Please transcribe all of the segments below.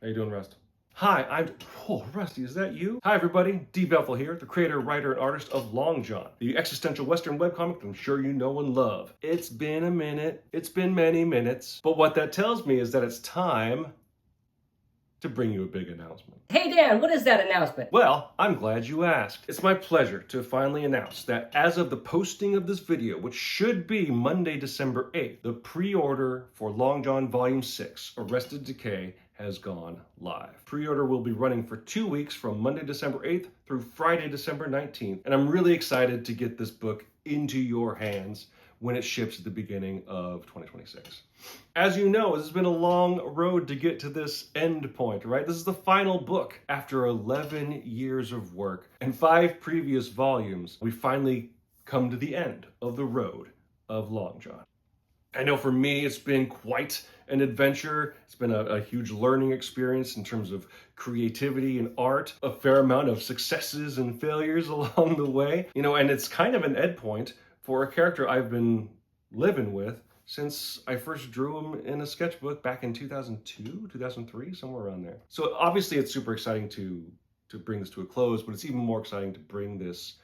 How you doing, Rust? Hi, Rusty, is that you? Hi, everybody. Eventual here, the creator, writer, and artist of Long John, the existential Western webcomic that I'm sure you know and love. It's been a minute. It's been many minutes. But what that tells me is that it's time to bring you a big announcement. Hey Dan, what is that announcement? Well, I'm glad you asked. It's my pleasure to finally announce that as of the posting of this video, which should be Monday, December 8th, the pre-order for Long John Volume 6, Arrested Decay, has gone live. Pre-order will be running for 2 weeks from Monday, December 8th through Friday, December 19th. And I'm really excited to get this book into your hands when it ships at the beginning of 2026. As you know, this has been a long road to get to this end point, right? This is the final book. After 11 years of work and 5 previous volumes, we finally come to the end of the road of Long John. I know for me, it's been quite an adventure. It's been a huge learning experience in terms of creativity and art, a fair amount of successes and failures along the way, and it's kind of an endpoint for a character I've been living with since I first drew him in a sketchbook back in 2002, 2003, somewhere around there. So obviously it's super exciting to bring this to a close, but it's even more exciting to bring this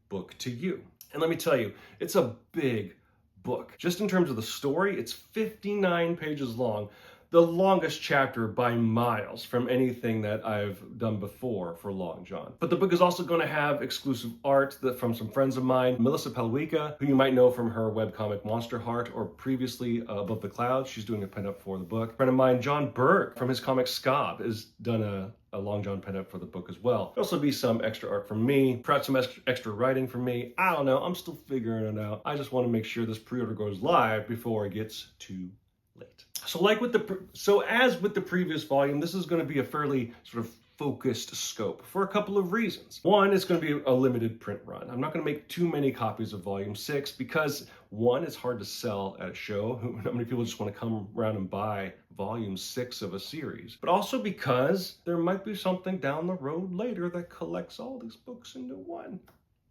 book to you. And let me tell you, it's a big book. Just in terms of the story, it's 59 pages long, the longest chapter by miles from anything that I've done before for Long John. But the book is also going to have exclusive art from some friends of mine. Melissa Palwica, who you might know from her webcomic Monster Heart or previously Above the Clouds. She's doing a pinup for the book. A friend of mine, John Berg, from his comic Scob, has done a Long John pinup for the book as well. There'll also be some extra art from me, perhaps some extra writing from me. I don't know. I'm still figuring it out. I just want to make sure this pre-order goes live before it gets too late. So as with the previous volume, this is going to be a fairly sort of focused scope for a couple of reasons. One, it's going to be a limited print run. I'm not going to make too many copies of Volume 6 because, one, it's hard to sell at a show. How many people just want to come around and buy Volume 6 of a series? But also because there might be something down the road later that collects all these books into one.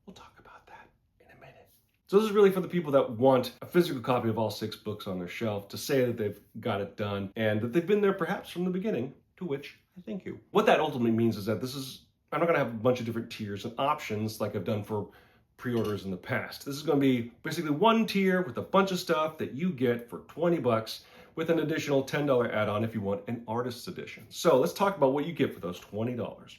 We'll talk about that in a minute. So this is really for the people that want a physical copy of all 6 books on their shelf to say that they've got it done and that they've been there perhaps from the beginning, to which I thank you. What that ultimately means is that I'm not going to have a bunch of different tiers and options like I've done for pre-orders in the past. This is going to be basically one tier with a bunch of stuff that you get for 20 bucks with an additional $10 add-on if you want an artist's edition. So let's talk about what you get for those $20.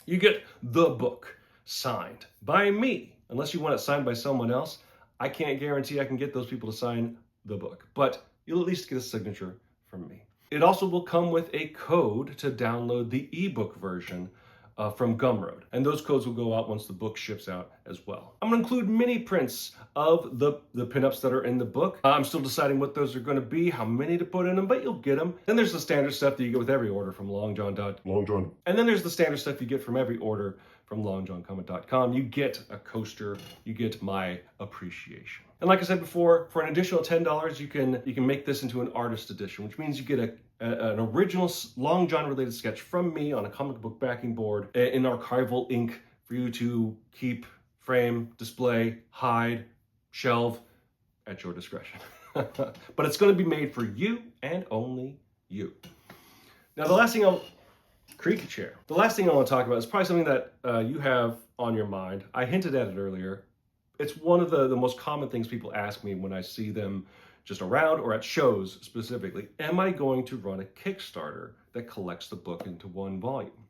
You get the book signed by me. Unless you want it signed by someone else, I can't guarantee I can get those people to sign the book, but you'll at least get a signature from me. It also will come with a code to download the ebook version from Gumroad, and those codes will go out once the book ships out as well. I'm going to include mini prints of the pinups that are in the book. I'm still deciding what those are going to be, how many to put in them, but you'll get them. Then there's the standard stuff that you get with every order from Long John. And then there's the standard stuff you get from every order from longjohncomic.com. You get a coaster, you get my appreciation. And like I said before, for an additional $10, you can make this into an artist edition, which means you get an original Long John related sketch from me on a comic book backing board in archival ink for you to keep, frame, display, hide, shelve at your discretion. But it's going to be made for you and only you. Now, the last thing I want to talk about is probably something that you have on your mind. I hinted at it earlier. It's one of the most common things people ask me when I see them just around or at shows specifically. Am I going to run a Kickstarter that collects the book into one volume?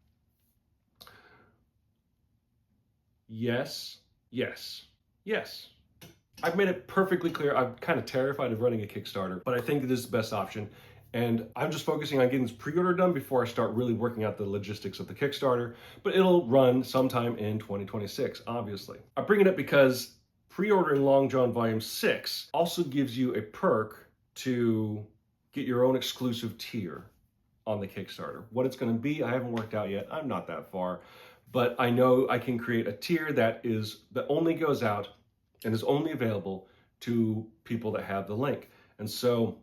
Yes, yes, yes. I've made it perfectly clear. I'm kind of terrified of running a Kickstarter, but I think it is the best option. And I'm just focusing on getting this pre-order done before I start really working out the logistics of the Kickstarter, but it'll run sometime in 2026, obviously. I bring it up because pre-ordering Long John Volume 6 also gives you a perk to get your own exclusive tier on the Kickstarter. What it's going to be, I haven't worked out yet. I'm not that far, but I know I can create a tier that only goes out and is only available to people that have the link. And so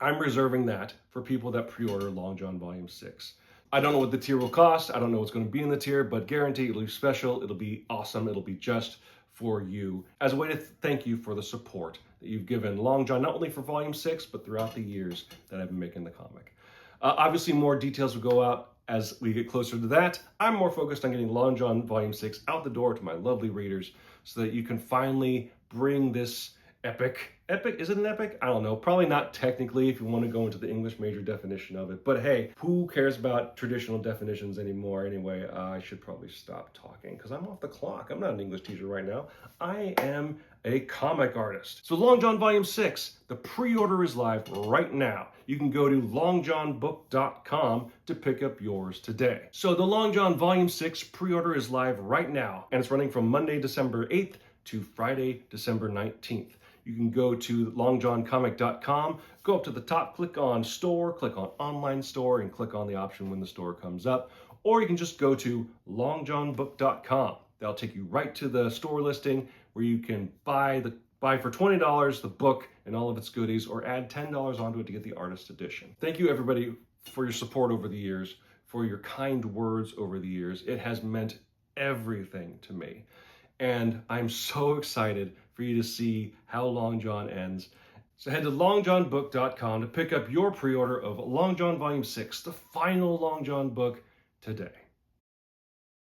I'm reserving that for people that pre-order Long John Volume 6. I don't know what the tier will cost. I don't know what's going to be in the tier, but guarantee it'll be special. It'll be awesome. It'll be just for you as a way to thank you for the support that you've given Long John, not only for Volume 6, but throughout the years that I've been making the comic. Obviously, more details will go out as we get closer to that. I'm more focused on getting Long John Volume 6 out the door to my lovely readers so that you can finally bring this epic, is it an epic? I don't know, probably not technically if you want to go into the English major definition of it, but hey, who cares about traditional definitions anymore anyway? I should probably stop talking because I'm off the clock. I'm not an English teacher right now. I am a comic artist. So Long John Volume 6, the pre-order is live right now. You can go to longjohnbook.com to pick up yours today. So the Long John Volume 6 pre-order is live right now, and it's running from Monday, December 8th to Friday, December 19th. You can go to longjohncomic.com, go up to the top, click on store, click on online store, and click on the option when the store comes up. Or you can just go to longjohnbook.com. That'll take you right to the store listing where you can buy for $20 the book and all of its goodies, or add $10 onto it to get the artist edition. Thank you everybody for your support over the years, for your kind words over the years. It has meant everything to me. And I'm so excited for you to see how Long John ends. So head to longjohnbook.com to pick up your pre-order of Long John Volume 6, the final Long John book, today.